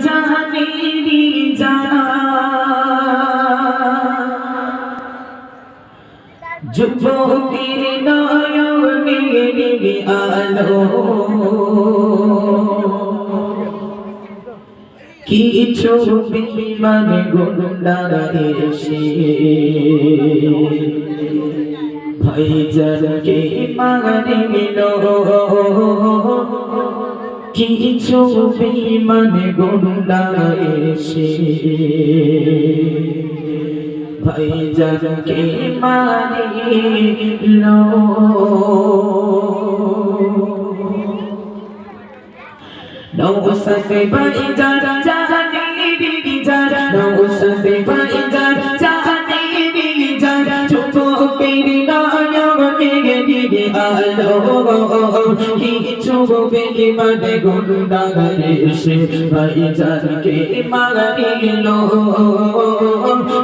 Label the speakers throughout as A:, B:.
A: জানেরি যুবকের নয়নের আলো কিছু বিমান গুন্ডা এসে ভাইজানকে মারিল কিছু বিমান গুন্ডা এসে ভাইজানকে মারিল নৌসত ভাইজান জানেরি জান নৌসত ভাইজান জানেরি জান যুবকের নয়নের আলো কিছু বেঈমান গুন্ডা এসে ভাইজানকে মারিল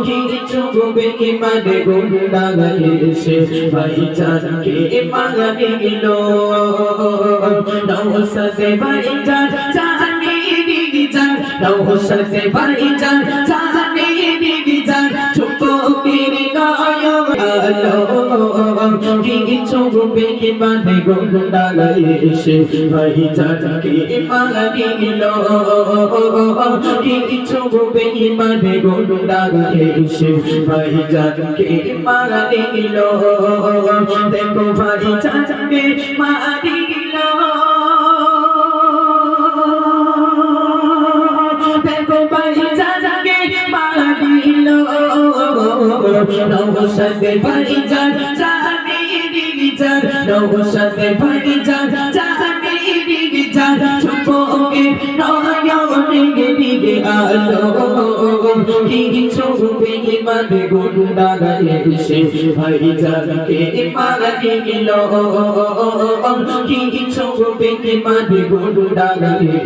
A: কিছু বেঈমান গুন্ডা এসে ভাইজানকে মারিল নৌসত ভাইজান জানেরি জান নৌসত ভাইজান জানেরি জান যুবকের নয়নের আলো কিছু বেঈমান গুন্ডা এসে ভাইজানকে মারিল কিছু বেঈমান গুন্ডা এসে ভাইজানকে মারিল দেখো ভাইজানকে মারিল দেখো ভাইজানকে মারিল নৌসত ভাইজান জানেরি জান নৌসত ভাইজান জানেরি জান যুবকের নয়নের আলো কিছু বেঈমান গুন্ডা এসে ভাইজানকে মারিল কিছু বেঈমান গুন্ডা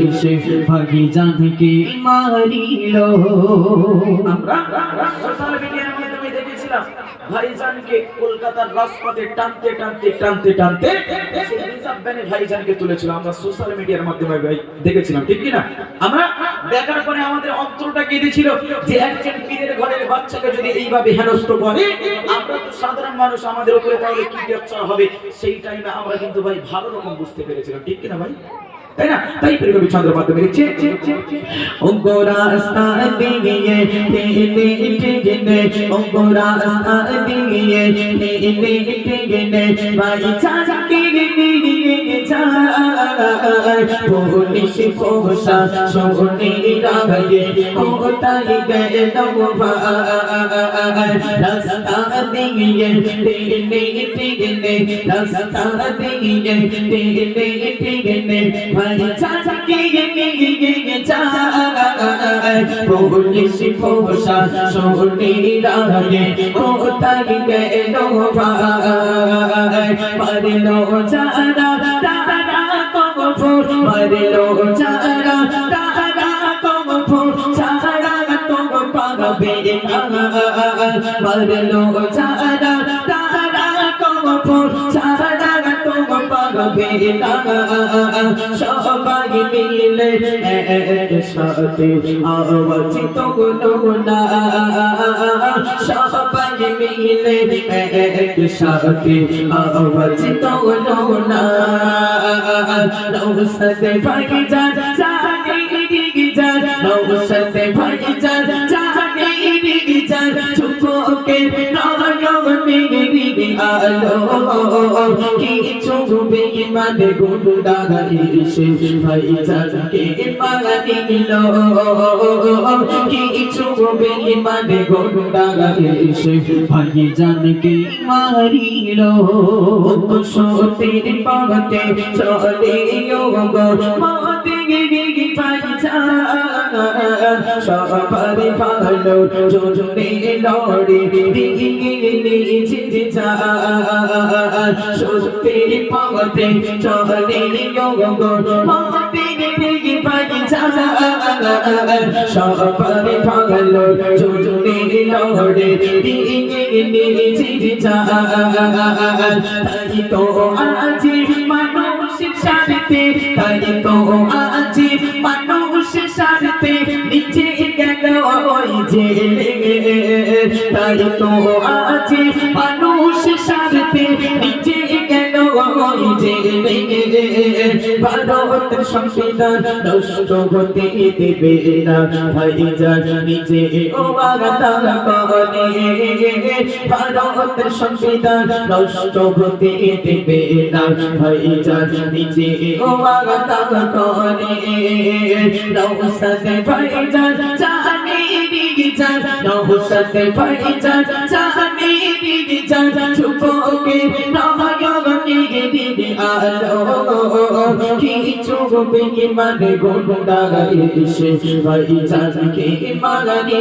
A: এসে ভাইজানকে মারিল আমরা সোশ্যাল মিডিয়ার মাধ্যমে দেখেছিলাম ভাইজানকে কলকাতার রাজপথে টানতে টানতে টানতে টানতে সেই রিজার্ভ ভ্যানে ভাইজানকে তুলেছিল আমরা সোশ্যাল মিডিয়ার মাধ্যমে দেখেছিলাম ঠিক কি না আমরা দেখার পরে আমাদের অন্তরটা কেঁদেছিল যে একজন পীরের ঘরের বাচ্চাকে যদি এইভাবে হেনস্থ করে আমরা তো সাধারণ মানুষ আমাদের উপরে তাহলে কি অত্যাচার হবে সেই টাইমে আমরা কিন্তু ভাই ভালো রকম বুঝতে পেরেছিলাম ঠিক কি না ভাই তাই না তাই প্রিয় চন্দ্র মাধ্যমে লিখছে ওগো রাস্তা দিয়ে তেলে টেগেনে ওগো রাস্তা দিয়ে তেলে টেগেনে ভাইজানকে নিয়ে যায় পুলিশ পোষা সোনে রাগে কোথায় গেল ভাই রাস্তা দিয়ে তেলে টেগেনে রাস্তা দিয়ে তেলে টেগেনে ভাইজানকে নিয়ে যায় পুলিশ পোষা সোনে রাগে কোথায় গেল ভাই মারিল যারা তারা কবর মারিল যারা তারা কবর ছাড়া তো পাবে না মারিল যারা তারা কবর ছাড়া তো পাবে না সবাই মিলে একসাথে আওয়াজ তোলো না সবাই মিলে একসাথে আওয়াজ তোলো না নৌসত ভাইজান জানেরি জান নৌসত ভাইজান জানেরি জান যুবকের নয়নের আলো কিছু বেঈমান গুন্ডা এসে ভাইজানকে মারিল কিছু বেঈমান গুন্ডা এসে ভাইজানকে মারিল সত্যের পথে চলে গো মতে গিয়ে ভাইজান সবার ভালো জোরে লড়ে দিয়ে নিজে যায় সত্যের পথে চলে গো মতে গিয়ে ভাইজান সবার ভালো জোরে লড়ে দিয়ে নিজে যায় তাই তো আজ মানুষ স্বার্থে তাই তো আজ মানুষ স্বার্থে স্বার্থে নিচে গেল ওই জেলে তাই তো আজ মানুষ স্বার্থে নিচে গেল ওই জেলে ভারতের সংবিধান নষ্ট হতে দেবে না ভাইজান নিজে ও বাগাতা করে ভারতের সংবিধান নষ্ট হতে দেবে না ভাইজান নিজে ও বাগাতা করে নওশাদ ভাইজান জানে দিদি জান নওশাদ ভাইজান জানে দিদি জান চুপকে নয়নে দিদি আলো কিছু বেঈমান গুন্ডা এসে ভাইজানকে মারিল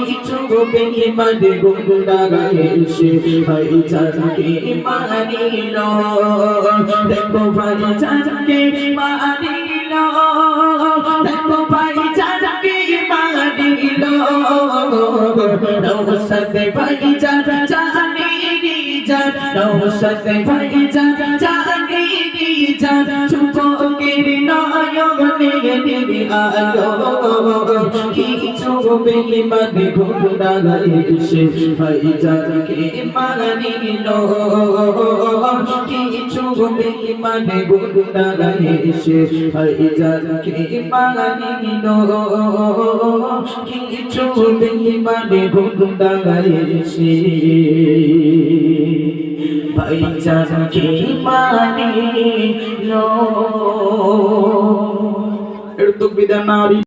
A: কিছু বেঈমান গুন্ডা এসে ভাইজানকে মারিল দেখো ভাইজানকে মারিল দেখো ভাইজানকে মারিল নওশাদ ভাইজান জানে দিজান নওশাদ ভাইজান জানে দিজান চুপকের নয়নে দিদি আলো কিছু বেঈমান গুন্ডা এসে ভাইজানকে মারিল কিছু বেঈমান গুন্ডা এসে ভাইজানকে মারিল কিছু বেঈমান গুন্ডা এসে ভাইজানকে মারিল এর তো বিধান নারী